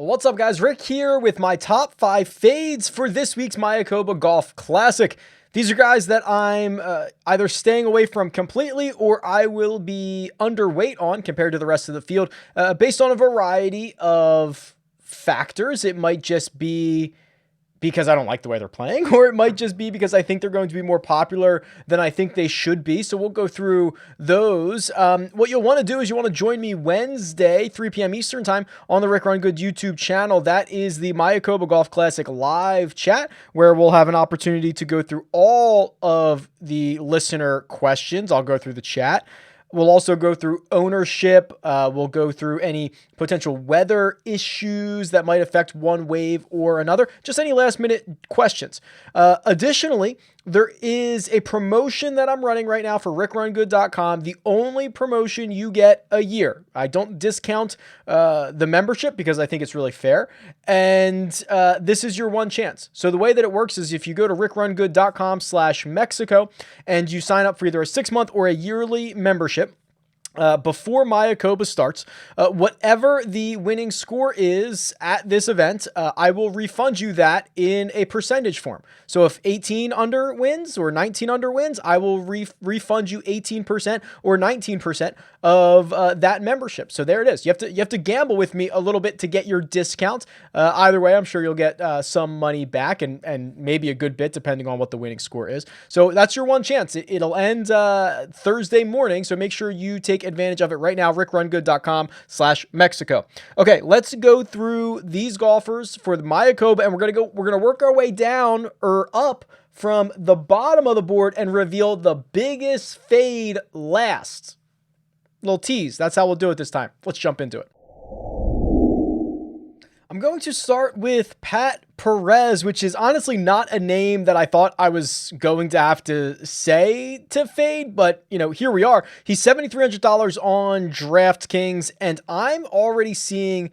What's up, guys? Rick here with my top 5 fades for this week's Mayakoba Golf Classic. These are guys that I'm either staying away from completely or I will be underweight on compared to the rest of the field based on a variety of factors. It might just be because I don't like the way they're playing, or it might just be because I think they're going to be more popular than I think they should be. So we'll go through those. What you'll want to do is you want to join me Wednesday, 3 p.m. Eastern time on the Rick Run Good YouTube channel. That is the Mayakoba Golf Classic live chat, where we'll have an opportunity to go through all of the listener questions. I'll go through the chat. We'll also go through ownership. We'll go through any potential weather issues that might affect one wave or another. Just any last minute questions. Additionally, there is a promotion that I'm running right now for rickrungood.com. The only promotion you get a year. I don't discount the membership because I think it's really fair. And this is your one chance. So the way that it works is if you go to rickrungood.com/Mexico and you sign up for either a 6-month or a yearly membership, before Mayakoba starts, whatever the winning score is at this event, I will refund you that in a percentage form. So if 18 under wins or 19 under wins, I will refund you 18% or 19% of that membership. So there it is. You have to gamble with me a little bit to get your discount. Either way, I'm sure you'll get some money back and maybe a good bit depending on what the winning score is. So that's your one chance. It'll end Thursday morning. So make sure you take advantage of it right now. rickrungood.com/Mexico. Okay, let's go through these golfers for the Mayakoba, and we're gonna work our way down or up from the bottom of the board and reveal the biggest fade last. Little tease. That's how we'll do it this time. Let's jump into it. I'm going to start with Pat Perez, which is honestly not a name that I thought I was going to have to say to fade, but here we are. He's $7,300 on DraftKings, and I'm already seeing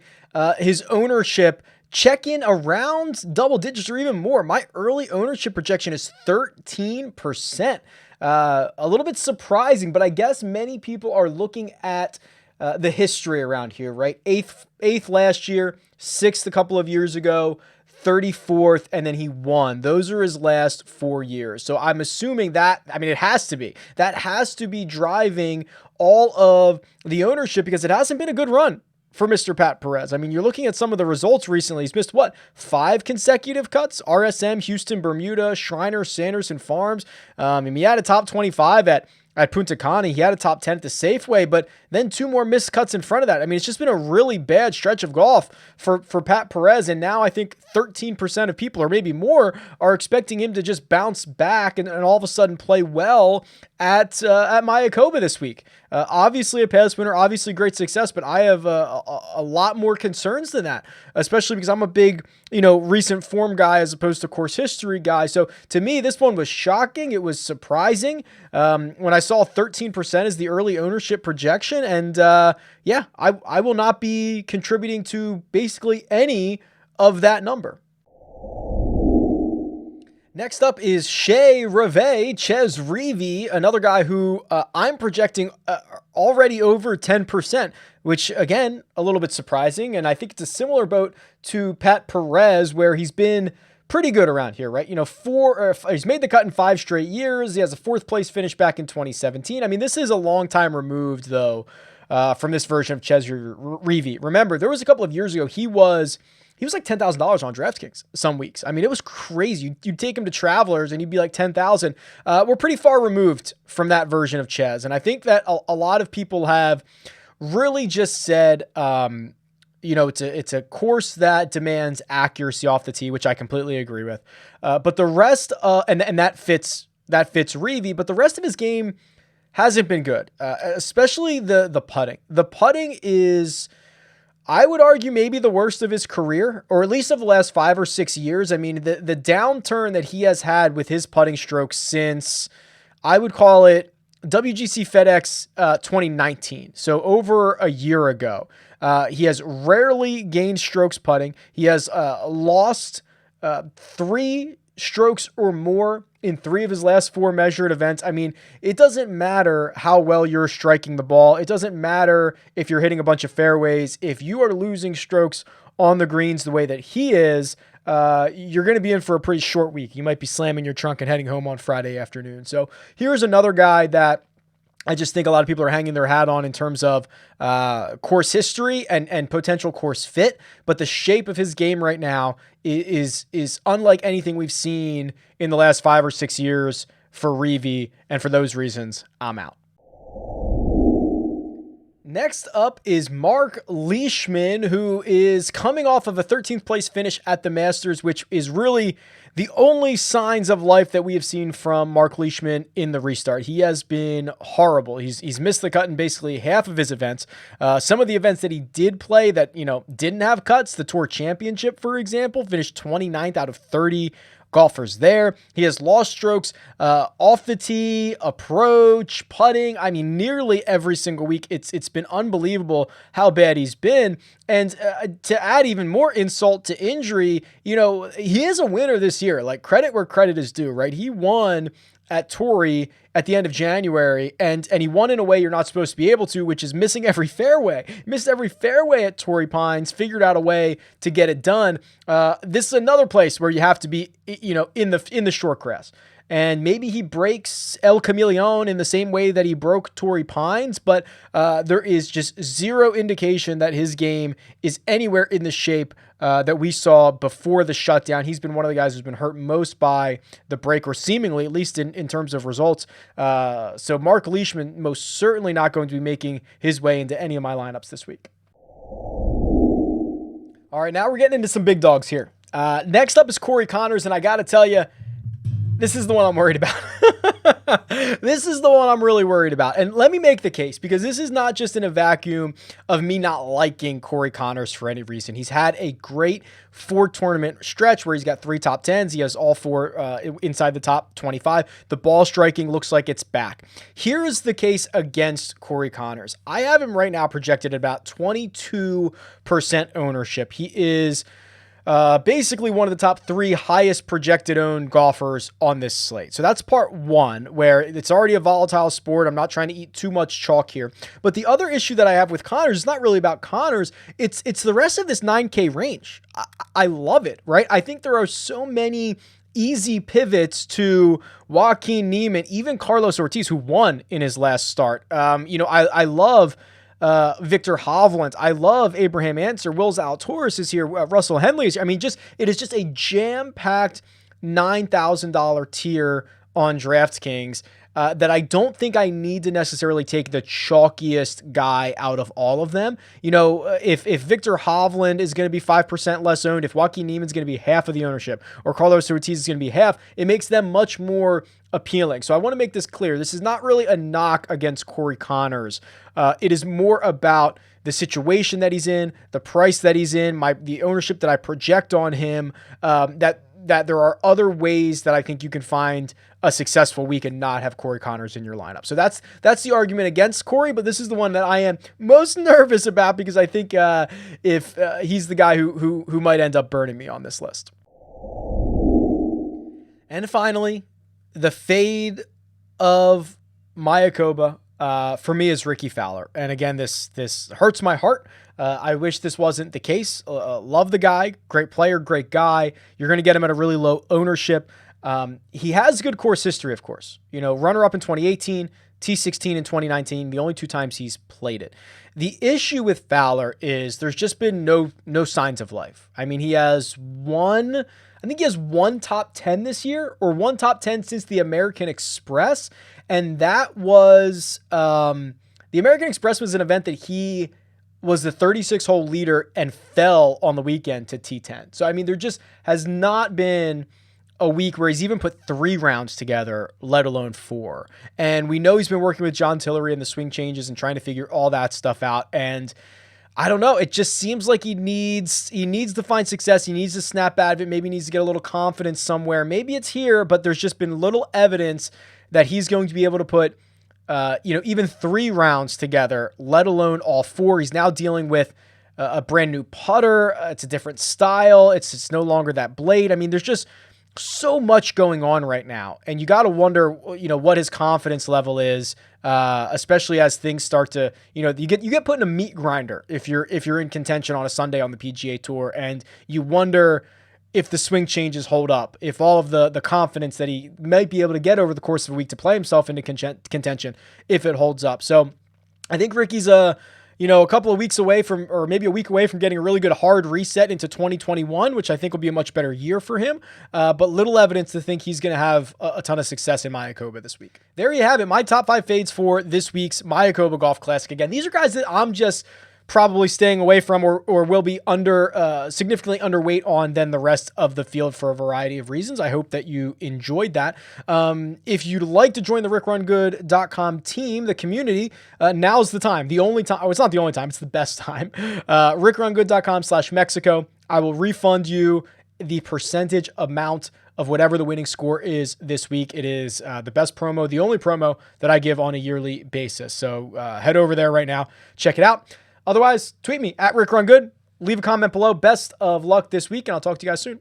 his ownership check in around double digits or even more. My early ownership projection is 13%. A little bit surprising, but I guess many people are looking at the history around here, right? Eighth last year, 6th a couple of years ago, 34th, and then he won. Those are his last 4 years. So I'm assuming that, it has to be. That has to be driving all of the ownership because it hasn't been a good run for Mr. Pat Perez. You're looking at some of the results recently. He's missed 5 consecutive cuts? RSM, Houston, Bermuda, Shriner, Sanderson Farms. He had a top 25 at Punta Cana. He had a top 10 at the Safeway, but then 2 more missed cuts in front of that. It's just been a really bad stretch of golf for Pat Perez, and now I think 13% of people, or maybe more, are expecting him to just bounce back and all of a sudden play well at Mayakoba this week. Obviously a past winner, obviously great success, but I have a lot more concerns than that, especially because I'm a big, recent form guy as opposed to course history guy. So to me, this one was shocking. It was surprising when I saw 13% as the early ownership projection. And I will not be contributing to basically any of that number. Next up is Ches Reavie, another guy who I'm projecting already over 10%, which again, a little bit surprising. And I think it's a similar boat to Pat Perez, where he's been pretty good around here, right? He's made the cut in 5 straight years. He has a 4th place finish back in 2017. This is a long time removed though from this version of Ches Reavie. Remember, there was a couple of years ago, he was like $10,000 on DraftKings some weeks. It was crazy. You'd take him to Travelers and he'd be like 10,000. We're pretty far removed from that version of Ches. And I think that a lot of people have really just said, it's a course that demands accuracy off the tee, which I completely agree with. But the rest, and that fits Reavie, but the rest of his game hasn't been good, especially the putting. The putting is, I would argue, maybe the worst of his career, or at least of the last 5 or 6 years. The downturn that he has had with his putting strokes since, I would call it WGC FedEx 2019. So over a year ago. He has rarely gained strokes putting. He has lost 3 strokes or more in 3 of his last 4 measured events. I mean, it doesn't matter how well you're striking the ball. It doesn't matter if you're hitting a bunch of fairways. If you are losing strokes on the greens the way that he is, you're going to be in for a pretty short week. You might be slamming your trunk and heading home on Friday afternoon. So here's another guy that I just think a lot of people are hanging their hat on in terms of course history and potential course fit. But the shape of his game right now is unlike anything we've seen in the last 5 or 6 years for Reavie. And for those reasons, I'm out. Next up is Mark Leishman, who is coming off of a 13th place finish at the Masters, which is really the only signs of life that we have seen from Mark Leishman in the restart. He has been horrible. He's missed the cut in basically half of his events. Some of the events that he did play that, didn't have cuts, the Tour Championship, for example, finished 29th out of 30 golfers there. He has lost strokes off the tee, approach, putting. I mean, nearly every single week. It's been unbelievable how bad he's been. And to add even more insult to injury, he is a winner this year. Like, credit where credit is due, right? He won at Torrey at the end of January, and he won in a way you're not supposed to be able to, which is missing every fairway. He missed every fairway at Torrey Pines, figured out a way to get it done. This is another place where you have to be, in the short grass. And maybe he breaks El Camaleon in the same way that he broke Torrey Pines, but there is just zero indication that his game is anywhere in the shape that we saw before the shutdown. He's been one of the guys who's been hurt most by the break, or seemingly, at least in terms of results. So Mark Leishman most certainly not going to be making his way into any of my lineups this week. All right, now we're getting into some big dogs here. Next up is Corey Conners, and I got to tell you, this is the one I'm worried about. This is the one I'm really worried about. And let me make the case, because this is not just in a vacuum of me not liking Corey Conners for any reason. He's had a great 4-tournament stretch where he's got 3 top 10s. He has all 4 inside the top 25. The ball striking looks like it's back. Here's the case against Corey Conners. I have him right now projected at about 22% ownership. He is basically one of the top 3 highest projected owned golfers on this slate. So that's part 1, where it's already a volatile sport. I'm not trying to eat too much chalk here. But the other issue that I have with Conners is not really about Conners. It's the rest of this 9K range. I love it, right? I think there are so many easy pivots to Joaquin Niemann, even Carlos Ortiz, who won in his last start. I love Victor Hovland. I love Abraham Ancer. Will Zalatoris is here. Russell Henley is here. I mean, it is just a jam-packed $9,000 tier on DraftKings that I don't think I need to necessarily take the chalkiest guy out of all of them. If Victor Hovland is going to be 5% less owned, if Joaquin Niemann is going to be half of the ownership, or Carlos Ortiz is going to be half, it makes them much more appealing. So I want to make this clear. This is not really a knock against Corey Conners. It is more about the situation that he's in, the price that he's in, the ownership that I project on him, that there are other ways that I think you can find a successful week and not have Corey Conners in your lineup. So that's the argument against Corey, but this is the one that I am most nervous about, because I think if he's the guy who might end up burning me on this list. And finally, the fade of Mayakoba for me is Rickie Fowler. And again, this hurts my heart. I wish this wasn't the case. Love the guy, great player, great guy. You're going to get him at a really low ownership. He has good course history, of course. Runner-up in 2018, T16 in 2019, the only 2 times he's played it. The issue with Fowler is there's just been no signs of life. I mean, he has one top 10 this year, or 1 top 10 since the American Express. And that was, the American Express was an event that he was the 36-hole leader and fell on the weekend to T10. So, I mean, there just has not been a week where he's even put 3 rounds together, let alone 4. And we know he's been working with John Tillery and the swing changes and trying to figure all that stuff out. And I don't know. It just seems like he needs to find success. He needs to snap out of it. Maybe he needs to get a little confidence somewhere. Maybe it's here, but there's just been little evidence that he's going to be able to put, even 3 rounds together, let alone all 4. He's now dealing with a brand new putter. It's a different style. It's no longer that blade. I mean, there's just so much going on right now, and you got to wonder, what his confidence level is, especially as things start to, you get put in a meat grinder if you're in contention on a Sunday on the PGA Tour, and you wonder if the swing changes hold up, if all of the confidence that he might be able to get over the course of a week to play himself into contention, if it holds up. So I think Ricky's a couple of weeks away from, or maybe a week away from getting a really good hard reset into 2021, which I think will be a much better year for him. But little evidence to think he's going to have a ton of success in Mayakoba this week. There you have it. My top 5 fades for this week's Mayakoba Golf Classic. Again, these are guys that I'm just probably staying away from, or will be significantly underweight on than the rest of the field for a variety of reasons. I hope that you enjoyed that. If you'd like to join the RickRunGood.com team, the community, now's the time. The only time, it's not the only time, it's the best time. RickRunGood.com/Mexico. I will refund you the percentage amount of whatever the winning score is this week. It is the best promo, the only promo that I give on a yearly basis. So head over there right now, check it out. Otherwise, tweet me at RickRunGood. Leave a comment below. Best of luck this week, and I'll talk to you guys soon.